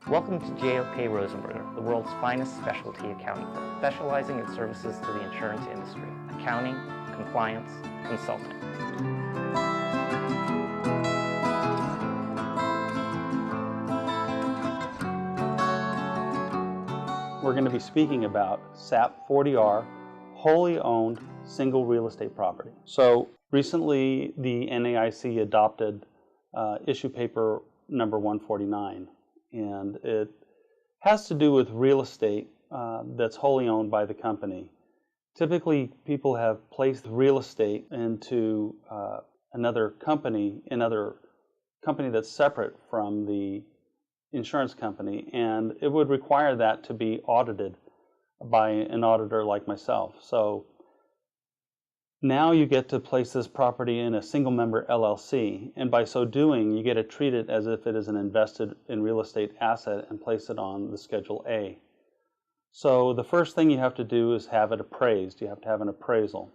Welcome to J.O.K. Rosenberger, the world's finest specialty accounting firm, specializing in services to the insurance industry, accounting, compliance, consulting. We're going to be speaking about SSAP 40R, wholly owned single real estate property. So recently the NAIC adopted issue paper number 149, and it has to do with real estate that's wholly owned by the company. Typically people have placed real estate into another company that's separate from the insurance company, and it would require that to be audited by an auditor like myself. So now you get to place this property in a single member LLC, and by so doing you get to treat it as if it is an invested in real estate asset and place it on the Schedule A. So the first thing you have to do is have it appraised. You have to have an appraisal.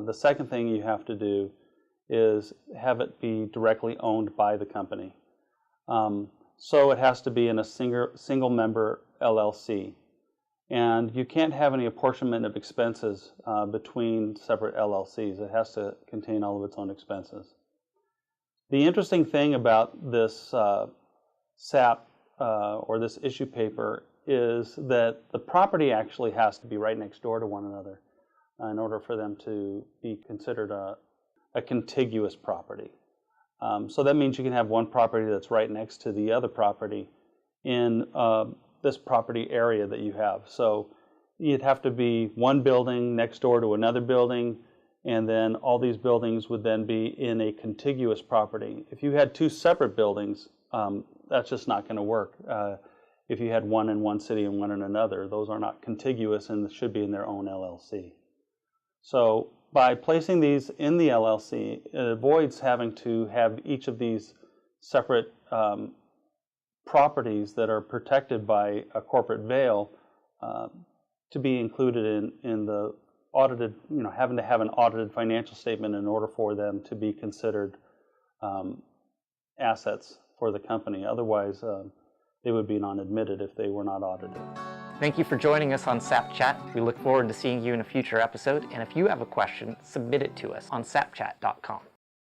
The second thing you have to do is have it be directly owned by the company. So it has to be in a single member LLC. And you can't have any apportionment of expenses between separate LLCs. It has to contain all of its own expenses. The interesting thing about this SSAP or this issue paper is that the property actually has to be right next door to one another in order for them to be considered a contiguous property. So that means you can have one property that's right next to the other property in this property area that you have. So you'd have to be one building next door to another building, and then all these buildings would then be in a contiguous property. If you had two separate buildings, that's just not going to work. If you had one in one city and one in another, those are not contiguous and should be in their own LLC. So by placing these in the LLC, it avoids having to have each of these separate properties that are protected by a corporate veil to be included in the audited, having to have an audited financial statement in order for them to be considered assets for the company. Otherwise, they would be non-admitted if they were not audited. Thank you for joining us on SSAP Chat. We look forward to seeing you in a future episode, and if you have a question, submit it to us on sapchat.com.